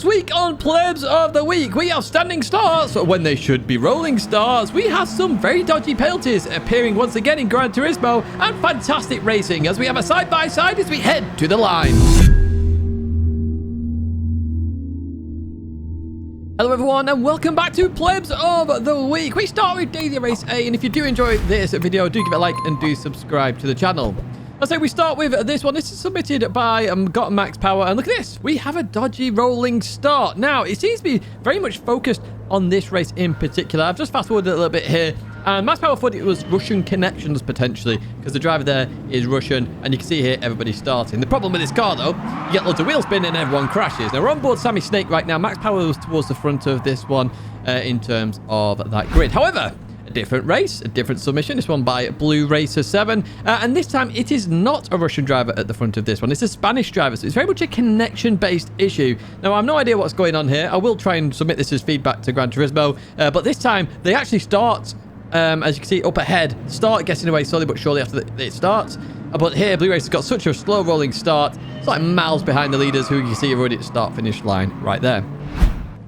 This week on Plebs of the Week, we have standing starts when they should be rolling starts. We have some very dodgy penalties appearing once again in Gran Turismo and fantastic racing as we have a side-by-side as we head to the line. Hello everyone and welcome back to Plebs of the Week. We start with Daily Race A, and if you do enjoy this video, do give it a like and do subscribe to the channel. Let's say we start with this one. This is submitted by Got Max Power, and look at this. We have a dodgy rolling start. Now, it seems to be very much focused on this race in particular. I've just fast-forwarded a little bit here, and Max Power thought it was Russian connections potentially, because the driver there is Russian, and you can see here everybody's starting. The problem with this car, though, you get loads of wheel spin and everyone crashes. Now, we're on board Sammy Snake right now. Max Power was towards the front of this one in terms of that grid. However, different race, a different submission. This one by Blue Racer 7, and this time it is not a Russian driver at the front of this one. It's a Spanish driver, so it's very much a connection-based issue. Now, I have no idea what's going on here. I will try and submit this as feedback to Gran Turismo, but this time they actually start, as you can see up ahead, start getting away slowly but surely after it starts. But here, Blue Racer's got such a slow rolling start. It's like miles behind the leaders, who you can see are already at the start-finish line right there.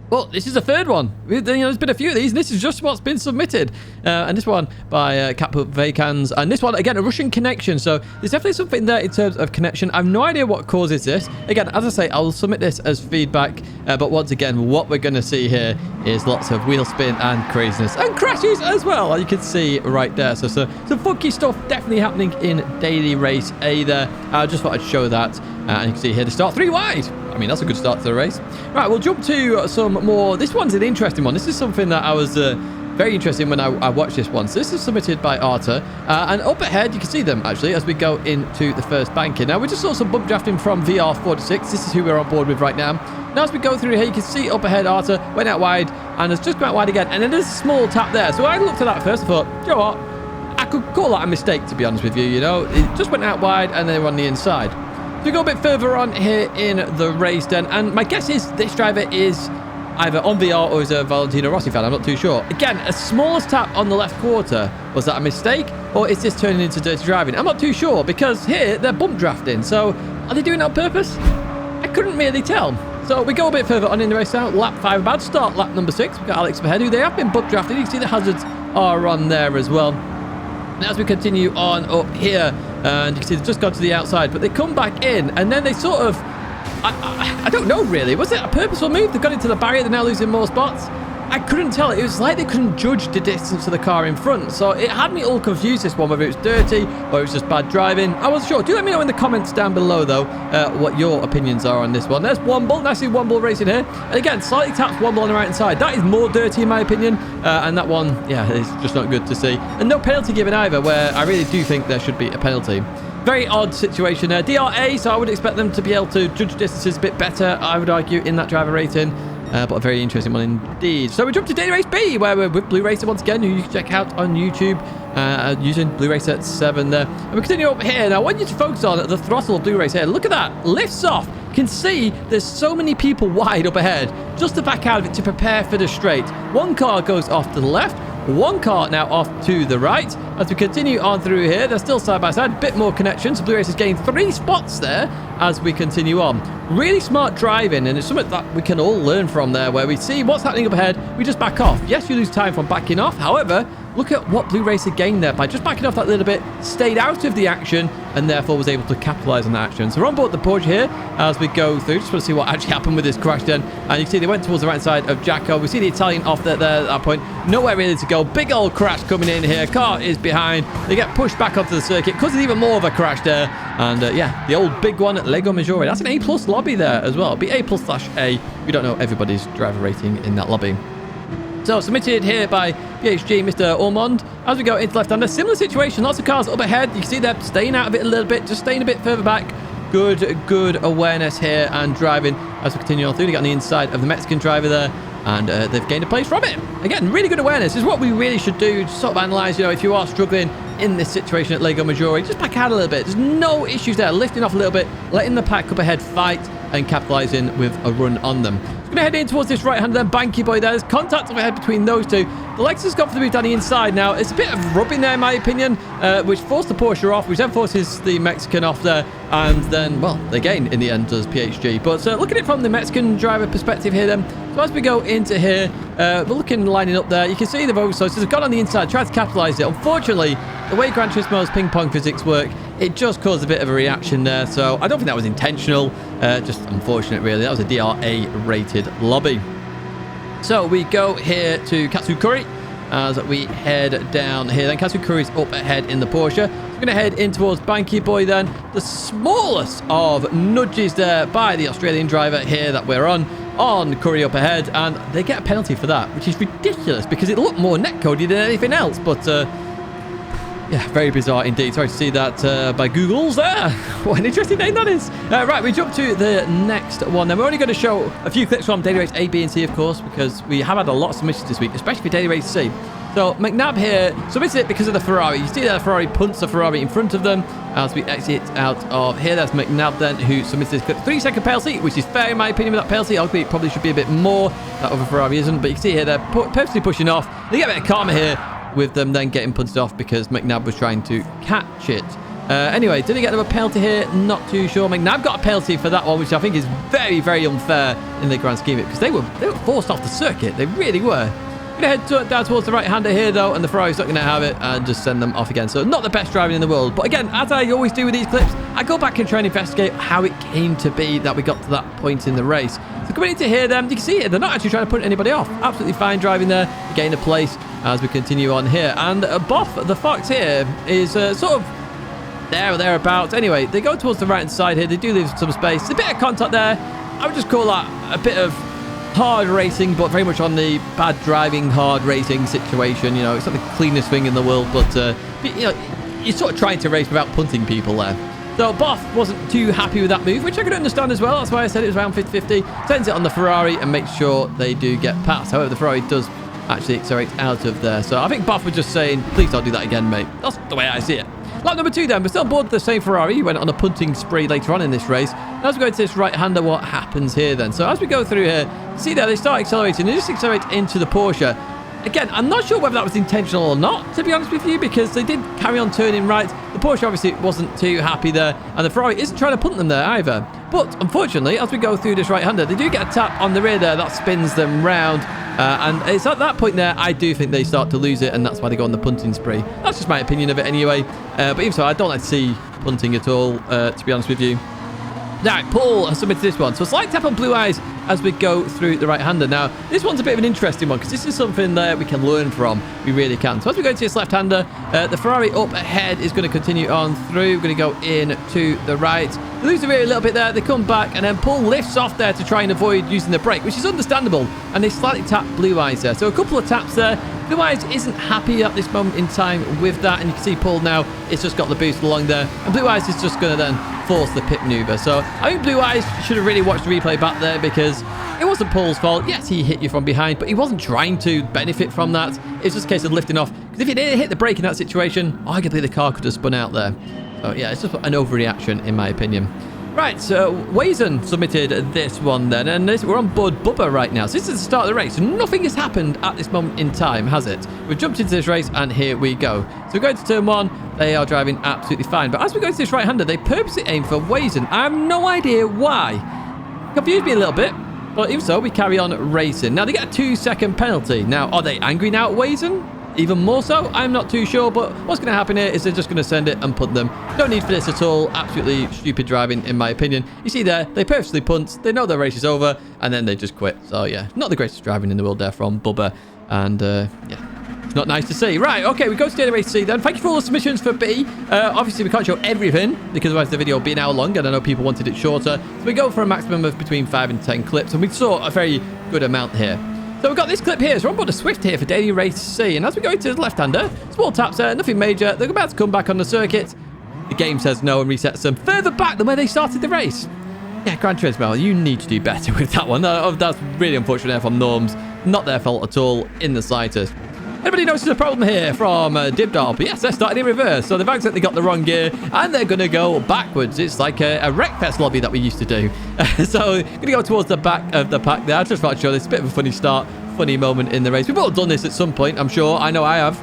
Well, this is the third one. There's been a few of these, and this is just what's been submitted. And this one by Kaput Vacans. And this one, again, a Russian connection. So there's definitely something there in terms of connection. I have no idea what causes this. Again, as I say, I'll submit this as feedback. But once again, what we're going to see here is lots of wheel spin and craziness. And crashes as well, you can see right there. So some funky stuff definitely happening in Daily Race A there. I just thought I'd show that. And you can see here, the start 3 wide. I mean, that's a good start to the race. Right, we'll jump to some more. This one's an interesting one. This is something that I was very interested in when I watched this one. So this is submitted by Arta. And up ahead, you can see them, actually, as we go into the first banking. Now, we just saw some bump drafting from VR46. This is who we're on board with right now. Now, as we go through here, you can see up ahead, Arta went out wide and has just gone out wide again. And then there's a small tap there. So when I looked at that first, I thought, you know what? I could call that a mistake, to be honest with you, you know. It just went out wide and they were on the inside. So we go a bit further on here in the race then, and my guess is this driver is either on VR or is a Valentino Rossi fan. I'm not too sure. Again, a smallest tap on the left quarter. Was that a mistake, or is this turning into dirty driving? I'm not too sure, because here they're bump drafting. So are they doing it on purpose? I couldn't really tell. So we go a bit further on in the race now. Lap 5 about to start lap number 6. We've got Alex ahead, who they have been bump drafting. You can see the hazards are on there as well. And as we continue on up here, and you can see they've just gone to the outside, but they come back in, and then they sort of, I don't know really, was it a purposeful move? They've got into the barrier, they're now losing more spots. I couldn't tell. It was like they couldn't judge the distance of the car in front, so it had me all confused, this one, whether it was dirty or it was just bad driving. I wasn't sure. Do let me know in the comments down below, though, what your opinions are on this one. There's Womble, nicely Womble racing here, and again, slightly taps Womble on the right hand side. That is more dirty in my opinion, and that one, yeah, is just not good to see. And no penalty given either, where I really do think there should be a penalty. Very odd situation there. DRA, so I would expect them to be able to judge distances a bit better, I would argue, in that driver rating. But a very interesting one indeed. So we jump to Daily Race B, where we're with Blue Racer once again, who you can check out on YouTube using Blue Racer 7 there. And we continue up here. Now, I want you to focus on the throttle of Blue Racer here. Look at that. Lifts off. You can see there's so many people wide up ahead just to back out of it to prepare for the straight. One car goes off to the left. One car now off to the right. As we continue on through here, they're still side by side, a bit more connection. So Blue Racer's gained 3 spots there as we continue on. Really smart driving, and it's something that we can all learn from there, where we see what's happening up ahead, we just back off. Yes, you lose time from backing off. However, look at what Blue Racer gained there by just backing off that little bit, stayed out of the action, and therefore was able to capitalize on that action. So we're on board the Porsche here as we go through. Just want to see what actually happened with this crash then. And you can see they went towards the right side of Jacko. We see the Italian off there at that point. Nowhere really to go. Big old crash coming in here. Car is behind. They get pushed back onto the circuit because there's even more of a crash there. And yeah, the old big one at Lego Maggiore. That's an A+ lobby there as well. It'll be A+/A. We don't know everybody's driver rating in that lobby. So submitted here by PHG, Mr. Ormond. As we go into left-hander, similar situation. Lots of cars up ahead. You can see they're staying out of it a little bit, just staying a bit further back. Good awareness here and driving as we continue on through. They got on the inside of the Mexican driver there, and they've gained a place from it. Again, really good awareness. This is what we really should do, just sort of analyze, you know, if you are struggling in this situation at Lego Maggiore, just back out a little bit. There's no issues there. Lifting off a little bit, letting the pack up ahead fight, and capitalizing with a run on them. Going to head in towards this right-hander then. Banky boy there. There's contact up ahead between those two. The Lexus got for the move down the inside. Now, it's a bit of rubbing there, in my opinion, which forced the Porsche off, which then forces the Mexican off there. And then, well, they gain in the end does PHG. But look at it from the Mexican driver perspective here then. So as we go into here, we're looking, lining up there. You can see the road sources have gone on the inside, tried to capitalize it. Unfortunately, the way Gran Turismo's ping pong physics work, it just caused a bit of a reaction there. So I don't think that was intentional. Just unfortunate, really. That was a DRA-rated lobby. So we go here to Katsukuri as we head down here. Then Katsukuri's up ahead in the Porsche. We're going to head in towards Banky Boy then. The smallest of nudges there by the Australian driver here that we're on Curry up ahead. And they get a penalty for that, which is ridiculous because it looked more netcoded than anything else. But yeah, very bizarre indeed. Sorry to see that by Google's there. What an interesting name that is. Right, we jump to the next one. Then we're only going to show a few clips from Daily Race A, B, and C, of course, because we have had a lot of submissions this week, especially for Daily Race C. So McNabb here submitted it because of the Ferrari. You see that the Ferrari punts the Ferrari in front of them as we exit out of here. That's McNabb then who submitted this clip. 3-second penalty, which is fair in my opinion with that penalty. Arguably it probably should be a bit more. That other Ferrari isn't, but you can see here they're purposely pushing off. They get a bit of karma here with them then getting punted off because McNabb was trying to catch it. Anyway, did he get another penalty here? Not too sure. McNabb got a penalty for that one, which I think is very, very unfair in the grand scheme of it because they were forced off the circuit. They really were. Going to head down towards the right-hander here, though, and the Ferrari's not going to have it and just send them off again. So not the best driving in the world. But again, as I always do with these clips, I go back and try and investigate how it came to be that we got to that point in the race. So coming into here, then, you can see it. They're not actually trying to put anybody off. Absolutely fine driving there. Gain a place as we continue on here. And Boff, the Fox here, is sort of there or thereabouts. Anyway, they go towards the right-hand side here. They do leave some space. There's a bit of contact there. I would just call that a bit of hard racing, but very much on the bad driving, hard racing situation. You know, it's not the cleanest thing in the world, but you know, you're sort of trying to race without punting people there. So Boff wasn't too happy with that move, which I could understand as well. That's why I said it was around 50-50. Sends it on the Ferrari and makes sure they do get past. However, the Ferrari does actually accelerate out of there. So I think Boff was just saying, please don't do that again, mate. That's the way I see it. Lap number 2 then, we're still on board the same Ferrari. He went on a punting spree later on in this race. And as we go into this right-hander, what happens here then? So as we go through here, see there, they start accelerating. They just accelerate into the Porsche. Again, I'm not sure whether that was intentional or not, to be honest with you, because they did carry on turning right. The Porsche obviously wasn't too happy there, and the Ferrari isn't trying to punt them there either. But unfortunately, as we go through this right-hander, they do get a tap on the rear there. That spins them round. And it's at that point there, I do think they start to lose it, and that's why they go on the punting spree. That's just my opinion of it anyway. But even so, I don't like to see punting at all, to be honest with you. Right, Paul has submitted this one. So a slight tap on Blue Eyes as we go through the right-hander. Now, this one's a bit of an interesting one because this is something that we can learn from. We really can. So as we go into this left-hander, the Ferrari up ahead is going to continue on through. We're going to go in to the right. They lose the rear a little bit there. They come back, and then Paul lifts off there to try and avoid using the brake, which is understandable. And they slightly tap Blue Eyes there. So a couple of taps there. Blue Eyes isn't happy at this moment in time with that, and you can see Paul now, it's just got the boost along there, and Blue Eyes is just going to then force the pit maneuver. So I think Blue Eyes should have really watched the replay back there because it wasn't Paul's fault. Yes, he hit you from behind, but he wasn't trying to benefit from that. It's just a case of lifting off, because if he didn't hit the brake in that situation, arguably the car could have spun out there. So yeah, it's just an overreaction in my opinion. Right, so Wazen submitted this one then, and we're on board Bubba right now. So this is the start of the race. Nothing has happened at this moment in time, has it? We've jumped into this race, and here we go. So we're going to turn 1. They are driving absolutely fine. But as we go into this right-hander, they purposely aim for Wazen. I have no idea why. Confused me a little bit, but even so, we carry on racing. Now, they get a 2-second penalty. Now, are they angry now at Wazen? Even more so? I'm not too sure, but what's going to happen here is they're just going to send it and punt them. No need for this at all. Absolutely stupid driving, in my opinion. You see there, they purposely punt. They know their race is over, and then they just quit. So, yeah, not the greatest driving in the world there from Bubba. And, yeah, it's not nice to see. Right, okay, we go to Daily Race C then. Thank you for all the submissions for B. Obviously, we can't show everything, because otherwise the video will be an hour long, and I know people wanted it shorter. So we go for a maximum of between 5 and 10 clips, and we saw a very good amount here. So we've got this clip here. So we're on board a Swift here for Daily Race C. And as we go into the left-hander, small taps there, nothing major. They're about to come back on the circuit. The game says no and resets them further back than where they started the race. Yeah, Gran Turismo, you need to do better with that one. That's really unfortunate there from Norms. Not their fault at all in the slightest. Anybody notices a problem here from Dibdar? But yes, they're starting in reverse. So they've accidentally got the wrong gear, and they're going to go backwards. It's like a Wreckfest lobby that we used to do. So going to go towards the back of the pack there. I just thought I'd show this. A bit of a funny start funny moment in the race. We've all done this at some point, I'm sure. I know I have.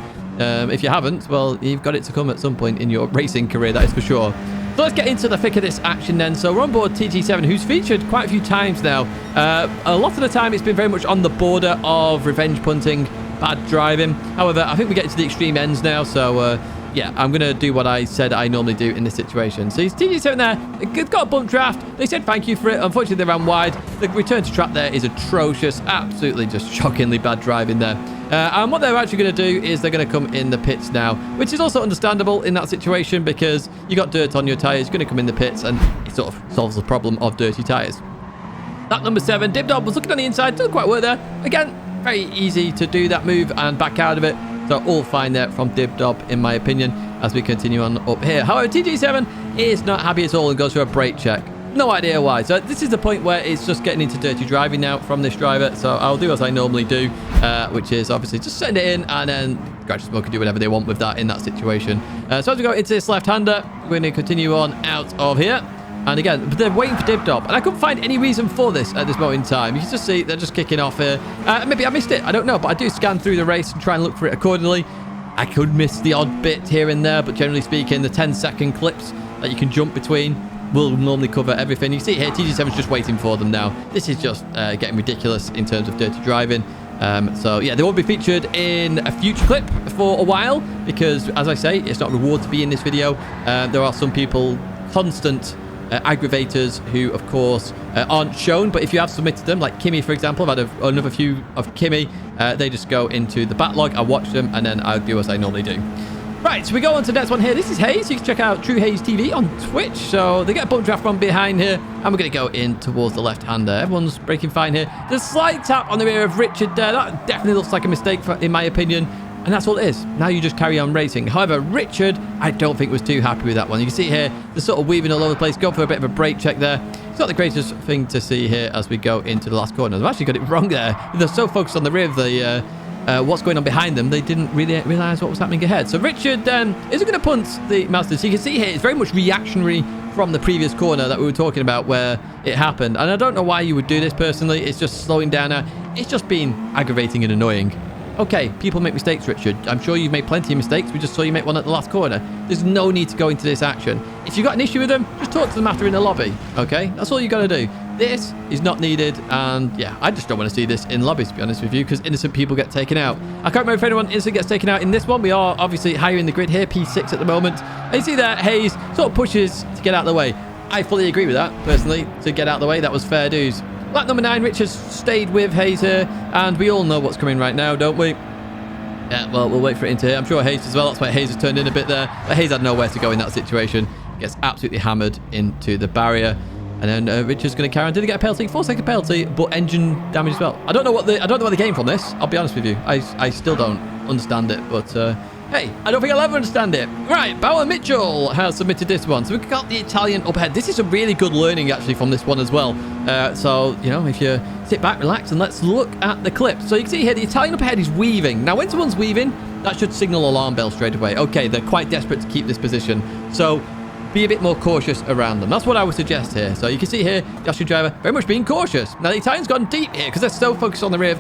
If you haven't, well, you've got it to come at some point in your racing career, that is for sure. So let's get into the thick of this action then. So we're on board TG7, who's featured quite a few times now. A lot of the time, it's been very much on the border of revenge punting, bad driving. However, I think we get to the extreme ends now. So, yeah, I'm going to do what I said I normally do in this situation. So he's TG7 there. It's got a bump draft. They said thank you for it. Unfortunately, they ran wide. The return to track there is atrocious. Absolutely just shockingly bad driving there. And what they're actually going to do is they're going to come in the pits now, which is also understandable in that situation because you got dirt on your tyres. You're going to come in the pits and it sort of solves the problem of dirty tyres. That number 7, Dibdob, was looking on the inside. Doesn't quite work there. Again, very easy to do that move and back out of it. So all fine there from Dibdob, in my opinion, as we continue on up here. However, TG7 is not happy at all and goes for a brake check. No idea why. So this is the point where it's just getting into dirty driving now from this driver. So I'll do as I normally do, which is obviously just send it in and then Gran Turismo can do whatever they want with that in that situation. So as we go into this left-hander, we're going to continue on out of here. And again, they're waiting for Dibdob. And I couldn't find any reason for this at this moment in time. You can just see they're just kicking off here. Maybe I missed it. I don't know. But I do scan through the race and try and look for it accordingly. I could miss the odd bit here and there. But generally speaking, the 10-second clips that you can jump between will normally cover everything. You see here, TG7's just waiting for them now. This is just getting ridiculous in terms of dirty driving. So yeah, they won't be featured in a future clip for a while because, as I say, it's not a reward to be in this video. There are some people, constant aggravators, who of course aren't shown, but if you have submitted them, like Kimmy for example, I've had another few of Kimmy. They just go into the backlog. I watch them and then I'll do as I normally do. Right, so we go on to the next one here. This is Hayes. You can check out True Hayes TV on Twitch. So they get a bump draft from behind here, and we're going to go in towards the left-hander. Everyone's braking fine here. There's a slight tap on the rear of Richard there. That definitely looks like a mistake, in my opinion. And that's all it is. Now you just carry on racing. However, Richard, I don't think was too happy with that one. You can see here, they're sort of weaving all over the place. Go for a bit of a brake check there. It's not the greatest thing to see here as we go into the last corner. I've actually got it wrong there. They're so focused on the rear of the... what's going on behind them, they didn't really realize what was happening ahead. So Richard isn't going to punt the Masters. So you can see here it's very much reactionary from the previous corner that we were talking about where it happened, and I don't know why you would do this personally. It's just slowing down now. It's just being aggravating and annoying. Okay, people make mistakes, Richard. I'm sure you've made plenty of mistakes. We just saw you make one at the last corner. There's no need to go into this action. If you've got an issue with them, just talk to them after in the lobby, okay? That's all you got to do. This is not needed, and yeah, I just don't want to see this in lobbies, to be honest with you, because innocent people get taken out. I can't remember if anyone innocent gets taken out in this one. We are obviously higher in the grid here, P6 at the moment. And you see that Hayes sort of pushes to get out of the way. I fully agree with that, personally, to get out of the way. That was fair dues. Lap number 9, Richard's stayed with Hayes here, and we all know what's coming right now, don't we? Yeah, well, we'll wait for it into here. I'm sure Hayes as well. That's why Hayes has turned in a bit there. But Hayes had nowhere to go in that situation. Gets absolutely hammered into the barrier. And then Richard's going to carry on. Did he get a penalty? 4-second penalty, but engine damage as well. I don't know what they gained from this. I'll be honest with you. I still don't understand it. But hey, I don't think I'll ever understand it. Right, Bauer Mitchell has submitted this one. So we've got the Italian up ahead. This is a really good learning actually from this one as well. So you know, if you sit back, relax, and let's look at the clip. So you can see here the Italian up ahead is weaving. Now, when someone's weaving, that should signal alarm bell straight away. Okay, they're quite desperate to keep this position. So be a bit more cautious around them. That's what I would suggest here. So you can see here, the Austrian driver very much being cautious. Now the Italian's gone deep here because they're so focused on the rear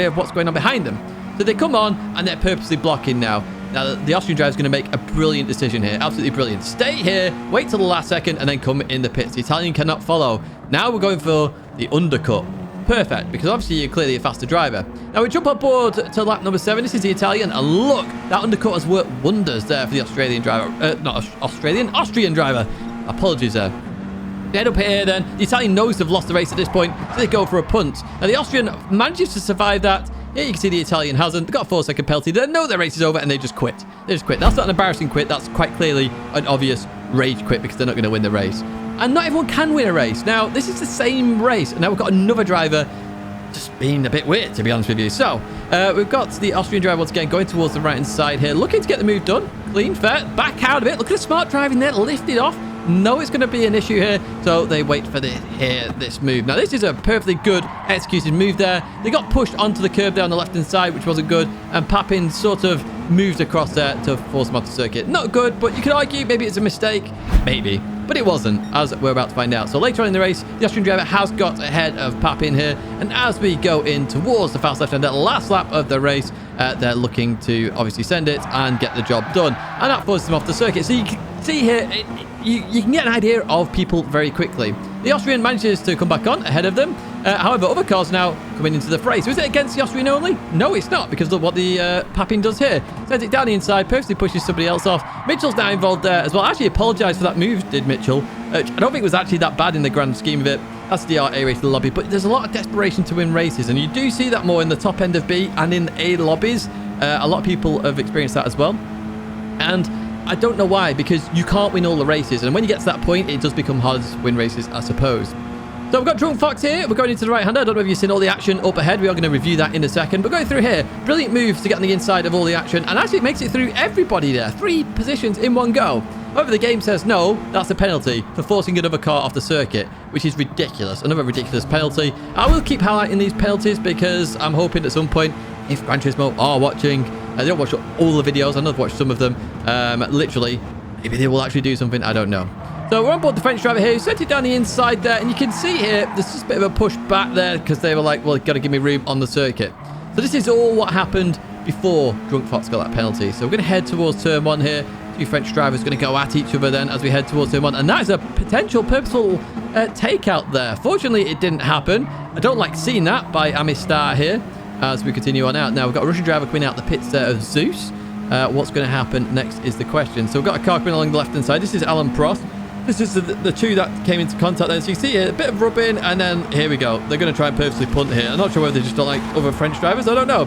of what's going on behind them. So they come on and they're purposely blocking now. Now the Austrian driver's going to make a brilliant decision here. Absolutely brilliant. Stay here, wait till the last second, and then come in the pits. The Italian cannot follow. Now we're going for the undercut. Perfect, because obviously you're clearly a faster driver. Now we jump on board to lap number 7. This is the Italian, and look, that undercut has worked wonders there for the Australian driver. Austrian driver. Apologies there. They head up here then. The Italian knows they've lost the race at this point, so they go for a punt. Now the Austrian manages to survive that. Here you can see the Italian hasn't. They've got a 4-second penalty. They know their race is over, and they just quit. They just quit. That's not an embarrassing quit. That's quite clearly an obvious rage quit because they're not going to win the race. And not everyone can win a race. Now, this is the same race. And now we've got another driver just being a bit weird, to be honest with you. So, we've got the Austrian driver once again going towards the right-hand side here, looking to get the move done. Clean, fair, back out of it. Look at the smart driving there, lifted off. No, it's going to be an issue here. So they wait for this move. Now, this is a perfectly good executed move there. They got pushed onto the curb there on the left-hand side, which wasn't good. And Papin sort of moved across there to force them off the circuit. Not good, but you could argue maybe it's a mistake. Maybe. but it wasn't, as we're about to find out. So later on in the race, the Austrian driver has got ahead of Papin here, and as we go in towards the fast left-hander, last lap of the race, they're looking to obviously send it and get the job done, and that forces them off the circuit. So you can see here, you can get an idea of people very quickly. The Austrian manages to come back on ahead of them. However, other cars now coming into the fray. So is it against the Austrian only? No, it's not, because look what the Papin does here. Sends it down the inside, purposely pushes somebody else off. Mitchell's now involved there as well. Actually apologised for that move, did Mitchell. I don't think it was actually that bad in the grand scheme of it. That's the A race lobby, but there's a lot of desperation to win races, and you do see that more in the top end of B and in A lobbies. A lot of people have experienced that as well. And I don't know why, because you can't win all the races, and when you get to that point, it does become harder to win races, I suppose. So we've got Drunk Fox here. We're going into the right-hander. I don't know if you've seen all the action up ahead. We are going to review that in a second. But going through here, brilliant move to get on the inside of all the action, and actually it makes it through everybody there. 3 positions in one go. However, the game says no, that's a penalty for forcing another car off the circuit, which is ridiculous. Another ridiculous penalty. I will keep highlighting these penalties because I'm hoping at some point, if Gran Turismo are watching, they don't watch all the videos, I know they've watched some of them, literally, maybe they will actually do something, I don't know. So we're on board the French driver here, who sent it down the inside there, and you can see here, there's just a bit of a push back there, because they were like, well, got to give me room on the circuit. So this is all what happened before Drunk Fox got that penalty. So we're going to head towards turn 1 here. 2 French drivers going to go at each other then as we head towards turn 1, and that is a potential purposeful takeout there. Fortunately, it didn't happen. I don't like seeing that by Amistar here as we continue on out. Now, we've got a Russian driver coming out the pits there of Zeus. What's going to happen next is the question. So we've got a car coming along the left-hand side. This is Alan Prost. This is the 2 that came into contact there. So you see here, a bit of rubbing, and then here we go. They're going to try and purposely punt here. I'm not sure whether they just don't like other French drivers. I don't know.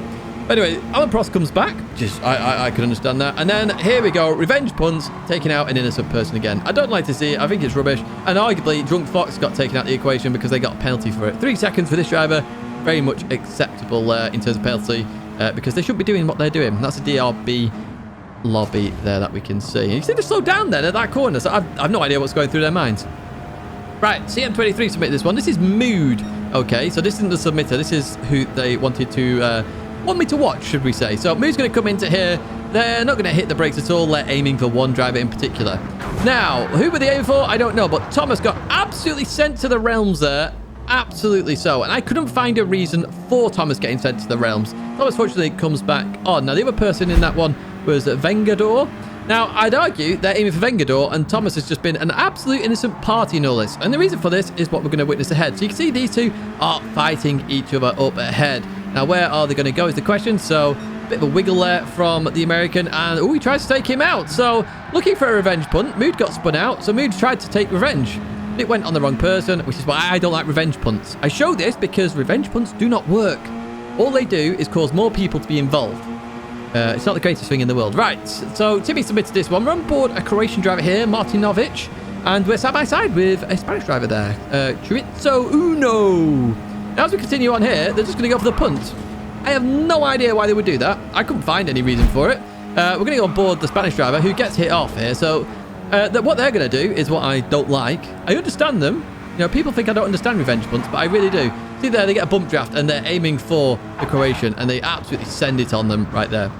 Anyway, Alan Prost comes back. Just, I can understand that. And then here we go. Revenge punts, taking out an innocent person again. I don't like to see it. I think it's rubbish. And arguably, Drunk Fox got taken out of the equation because they got a penalty for it. 3 seconds for this driver. Very much acceptable in terms of penalty because they shouldn't be doing what they're doing. That's a DRB lobby there that we can see. And you see they slow down then at that corner. So I've no idea what's going through their minds. Right, CM23 submitted this one. This is Mood. Okay, so this isn't the submitter. This is who they wanted to... want me to watch, should we say. So Mood's going to come into here. They're not going to hit the brakes at all. They're aiming for one driver in particular. Now, who were they aiming for? I don't know, but Thomas got absolutely sent to the realms there. Absolutely so. And I couldn't find a reason for Thomas getting sent to the realms. Thomas fortunately comes back on. Now, the other person in that one was Vengador. Now, I'd argue they're aiming for Vengador, and Thomas has just been an absolute innocent party in all this. And the reason for this is what we're going to witness ahead. So you can see these 2 are fighting each other up ahead. Now, where are they going to go is the question. So, a bit of a wiggle there from the American. And, he tries to take him out. So, looking for a revenge punt. Mood got spun out. So, Mood tried to take revenge. It went on the wrong person, which is why I don't like revenge punts. I show this because revenge punts do not work. All they do is cause more people to be involved. It's not the greatest thing in the world. Right, so Timmy submitted this one. We're on board a Croatian driver here, Martinovic. And we're side by side with a Spanish driver there, Chorizo Uno. Now, as we continue on here, they're just going to go for the punt. I have no idea why they would do that. I couldn't find any reason for it. We're going to go on board the Spanish driver who gets hit off here. So what they're going to do is what I don't like. I understand them. You know, people think I don't understand revenge punts, but I really do. See there, they get a bump draft and they're aiming for the Croatian and they absolutely send it on them right there.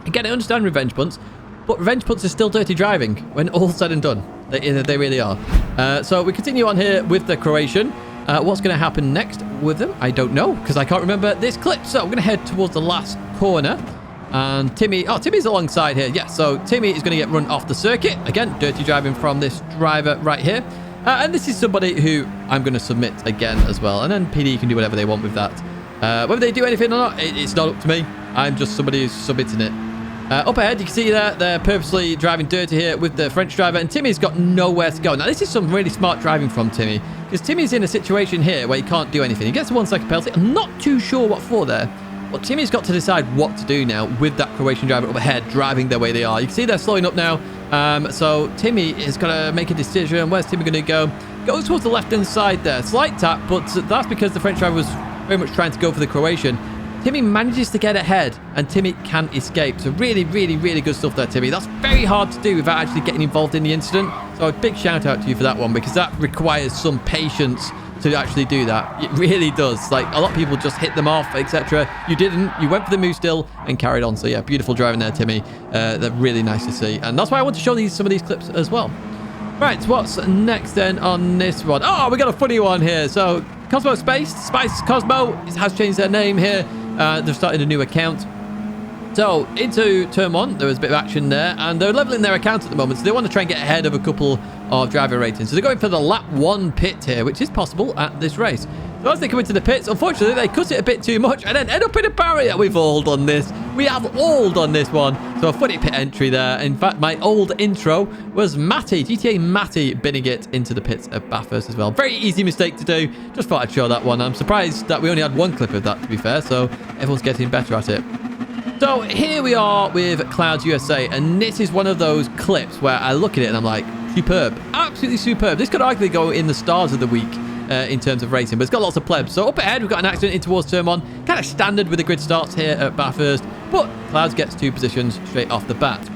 Again, I understand revenge punts, but revenge punts are still dirty driving when all's said and done. They really are. So we continue on here with the Croatian. What's going to happen next with them? I don't know, because I can't remember this clip. So we're going to head towards the last corner. And Timmy's alongside here. Yeah, so Timmy is going to get run off the circuit. Again, dirty driving from this driver right here. And this is somebody who I'm going to submit again as well. And then PD can do whatever they want with that. Whether they do anything or not, it's not up to me. I'm just somebody who's submitting it. Up ahead, you can see that they're purposely driving dirty here with the French driver, and Timmy's got nowhere to go. Now, this is some really smart driving from Timmy, because Timmy's in a situation here where he can't do anything. He gets a 1 second penalty. I'm not too sure what for there, but Timmy's got to decide what to do now with that Croatian driver up ahead, driving the way they are. You can see they're slowing up now, so Timmy is going to make a decision. Where's Timmy going to go? Goes towards the left-hand side there. Slight tap, but that's because the French driver was very much trying to go for the Croatian. Timmy manages to get ahead, and Timmy can escape. So really, really, really good stuff there, Timmy. That's very hard to do without actually getting involved in the incident. So a big shout out to you for that one, because that requires some patience to actually do that. It really does. Like, a lot of people just hit them off, etc. You didn't. You went for the move still and carried on. So yeah, beautiful driving there, Timmy. They're really nice to see. And that's why I want to show some of these clips as well. Right, what's next then on this one? Oh, we got a funny one here. So, Cosmo Spice Cosmo has changed their name here. They've started a new account. So, into turn 1, there was a bit of action there, and they're leveling their account at the moment, so they want to try and get ahead of a couple of driver ratings. So they're going for the lap 1 pit here, which is possible at this race. So as they come into the pits, unfortunately, they cut it a bit too much and then end up in a barrier. We've all done this. We have all done this one. So a funny pit entry there. In fact, my old intro was Matty, GTA Matty, binning it into the pits at Bathurst as well. Very easy mistake to do. Just thought I'd show that one. I'm surprised that we only had one clip of that, to be fair. So everyone's getting better at it. So here we are with Clouds USA, and this is one of those clips where I look at it and I'm like, superb, absolutely superb. This could arguably go in the stars of the week in terms of racing, but it's got lots of plebs. So up ahead, we've got an accident in towards turn 1, kind of standard with the grid starts here at Bathurst, but Clouds gets 2 positions straight off the bat.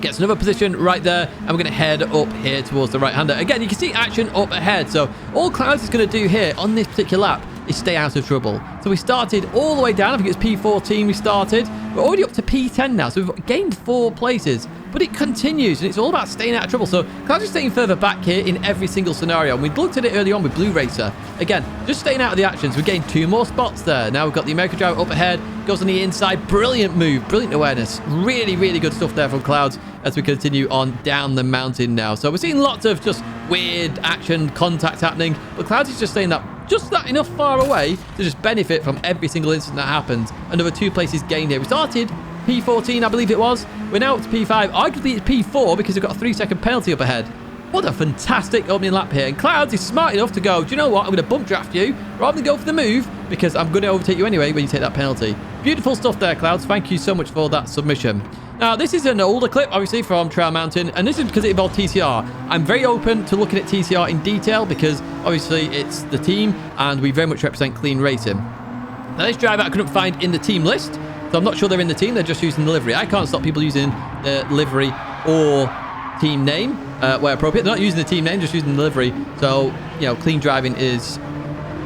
Gets another position right there, and we're going to head up here towards the right-hander. Again, you can see action up ahead. So all Clouds is going to do here on this particular lap is stay out of trouble. So we started all the way down. I think it's P14 we started. We're already up to P10 now, so we've gained 4 places. But it continues, and it's all about staying out of trouble. So Clouds is staying further back here in every single scenario. And we looked at it early on with Blue Racer. Again, just staying out of the actions. We gained 2 more spots there. Now we've got the American driver up ahead. Goes on the inside. Brilliant move. Brilliant awareness. Really, really good stuff there from Clouds as we continue on down the mountain now. So we're seeing lots of just weird action, contact happening. But Clouds is just staying just that enough far away to just benefit from every single incident that happens. Another 2 places gained here. We started P14, I believe it was. We're now up to P5. Arguably it's P4 because we've got a 3-second penalty up ahead. What a fantastic opening lap here. And Clouds is smart enough to go, do you know what? I'm going to bump draft you rather than go for the move because I'm going to overtake you anyway when you take that penalty. Beautiful stuff there, Clouds. Thank you so much for that submission. Now, this is an older clip, obviously, from Trail Mountain, and this is because it involved TCR. I'm very open to looking at TCR in detail because, obviously, it's the team, and we very much represent clean racing. Now, this driver I couldn't find in the team list, so I'm not sure they're in the team. They're just using the livery. I can't stop people using the livery or team name where appropriate. They're not using the team name, just using the livery. So, you know, clean driving is...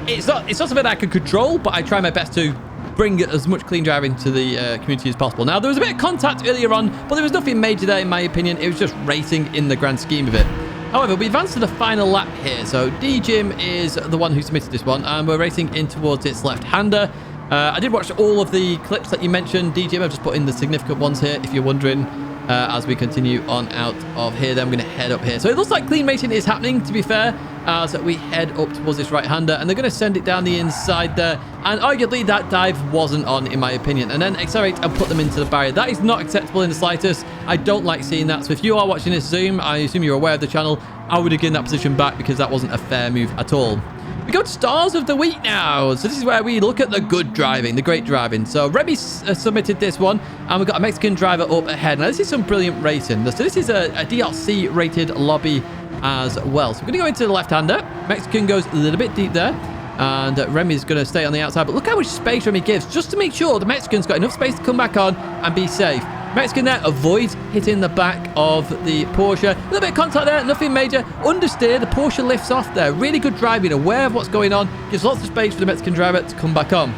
It's not something I can control, but I try my best to bring as much clean driving to the community as possible. Now, there was a bit of contact earlier on, but there was nothing major there, in my opinion. It was just racing in the grand scheme of it. However, we advanced to the final lap here. So, D-Jim is the one who submitted this one, and we're racing in towards its left-hander. I did watch all of the clips that you mentioned, D-Jim. I've just put in the significant ones here, if you're wondering. As we continue on out of here, then we're going to head up here. So it looks like clean racing is happening, to be fair, as we head up towards this right-hander, and they're going to send it down the inside there, and arguably that dive wasn't on, in my opinion, and then accelerate and put them into the barrier. That is not acceptable in the slightest. I don't like seeing that, so if you are watching this Zoom, I assume you're aware of the channel, I would have given that position back because that wasn't a fair move at all. We go to Stars of the Week now. So this is where we look at the good driving, the great driving. So Remy submitted this one, and we've got a Mexican driver up ahead. Now, this is some brilliant racing. So this is a DLC-rated lobby as well. So we're going to go into the left-hander. Mexican goes a little bit deep there, and Remy's going to stay on the outside. But look how much space Remy gives, just to make sure the Mexican's got enough space to come back on and be safe. Mexican there avoids hitting the back of the Porsche. A little bit of contact there, nothing major. Understeer, the Porsche lifts off there. Really good driving, aware of what's going on. Gives lots of space for the Mexican driver to come back on.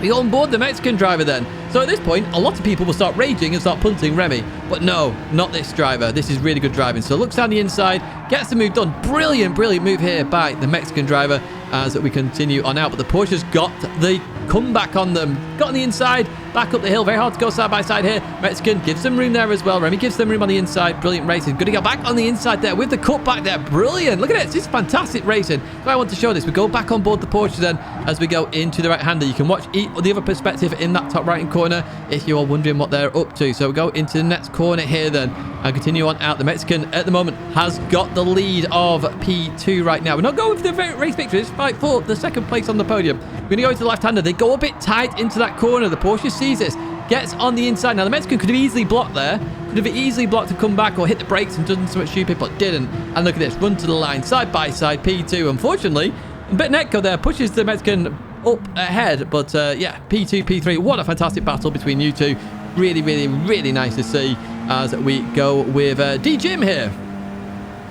We go on board the Mexican driver then. So at this point, a lot of people will start raging and start punting Remy. But no, not this driver. This is really good driving. So looks down the inside, gets the move done. Brilliant, brilliant move here by the Mexican driver as we continue on out. But the Porsche's got the comeback on them. Got on the inside, back up the hill. Very hard to go side by side here. Mexican gives them room there as well. Remy gives them room on the inside. Brilliant racing. Good to go back on the inside there with the cutback there. Brilliant. Look at it. This is fantastic racing. So I want to show this. We go back on board the Porsche then as we go into the right-hander. You can watch the other perspective in that top right-hand corner if you are wondering what they're up to. So we go into the next corner here then and continue on out. The Mexican at the moment has got the lead of P2 right now. We're not going for the race victory. Let's fight for the second place on the podium. We're going to go into the left-hander. They go a bit tight into that corner. The Porsche sees this, gets on the inside. Now, the Mexican could have easily blocked there. Could have easily blocked to come back or hit the brakes and done something stupid, but didn't. And look at this. Run to the line, side by side, P2. Unfortunately, a bit Netco there pushes the Mexican up ahead. But, yeah, P2, P3. What a fantastic battle between you two. Really, really, really nice to see as we go with D-Jim here.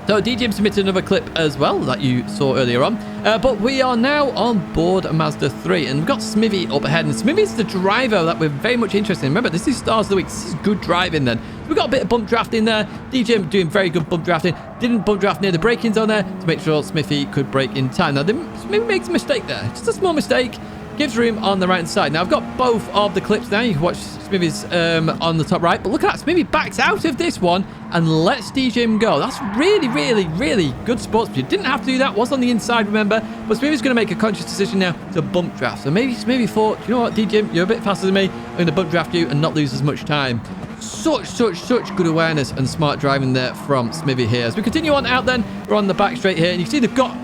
So DJ submitted another clip as well that you saw earlier on. But we are now on board Mazda 3 and we've got Smithy up ahead. And Smithy's the driver that we're very much interested in. Remember, this is Stars of the Week. This is good driving then. So we've got a bit of bump drafting there. DJ doing very good bump drafting. Didn't bump draft near the braking zone there to make sure Smithy could brake in time. Now, Smithy makes a mistake there. Just a small mistake. Gives room on the right side. Now, I've got both of the clips now. You can watch Smithy's on the top right. But look at that. Smithy backs out of this one and lets DJ go. That's really, really, really good sportsmanship. Didn't have to do that. Was on the inside, remember. But Smithy's going to make a conscious decision now to bump draft. So maybe Smithy thought, you know what, DJ, you're a bit faster than me. I'm going to bump draft you and not lose as much time. Such good awareness and smart driving there from Smithy here. As we continue on out then, we're on the back straight here. And you can see they've got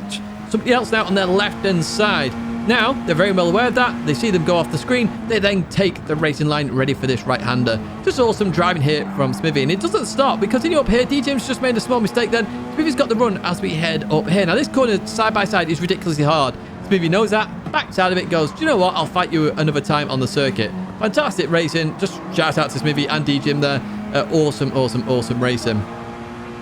somebody else now on their left-hand side. Now, they're very well aware of that. They see them go off the screen. They then take the racing line ready for this right-hander. Just awesome driving here from Smithy. And it doesn't stop. We continue up here. DJ's just made a small mistake then. Smithy's got the run as we head up here. Now, this corner side by side is ridiculously hard. Smithy knows that. Backs out of it, goes, do you know what? I'll fight you another time on the circuit. Fantastic racing. Just shout out to Smithy and DJ there. Awesome racing.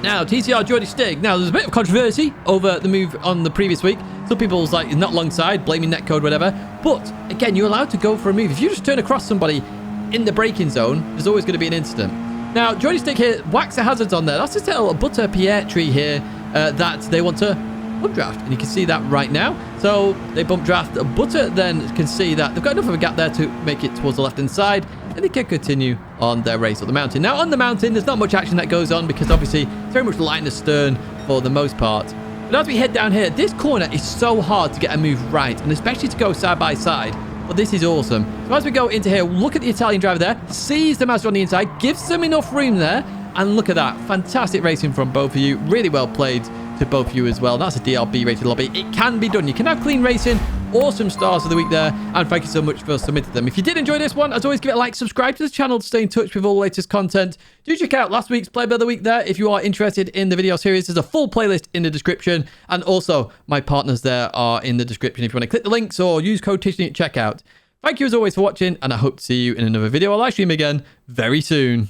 Now, TCR Geordie Stig. Now, there's a bit of controversy over the move on the previous week. Some people's like, not alongside, blaming netcode, whatever. But, again, you're allowed to go for a move. If you just turn across somebody in the braking zone, there's always going to be an incident. Now, Geordie Stig here whacks the hazards on there. That's just a little butter Pierre tree here that they want to bump draft. And you can see that right now. So, they bump draft. Butter then can see that they've got enough of a gap there to make it towards the left-hand side. And they can continue on their race up the mountain. Now, on the mountain, there's not much action that goes on because, obviously, it's very much line astern for the most part. But as we head down here, this corner is so hard to get a move right, and especially to go side by side. But this is awesome. So as we go into here, look at the Italian driver there. Sees the Mazda on the inside, gives them enough room there. And look at that. Fantastic racing from both of you. Really well played to both of you as well. That's a DLB rated lobby. It can be done. You can have clean racing. Awesome stars of the week there, and thank you so much for submitting them. If you did enjoy this one, as always, give it a like, subscribe to the channel to stay in touch with all the latest content. Do check out last week's Pleb of the Week there if you are interested in the video series. There's a full playlist in the description, and also my partners there are in the description if you want to click the links or use code Tidgney at checkout. Thank you as always for watching, and I hope to see you in another video or live stream again very soon.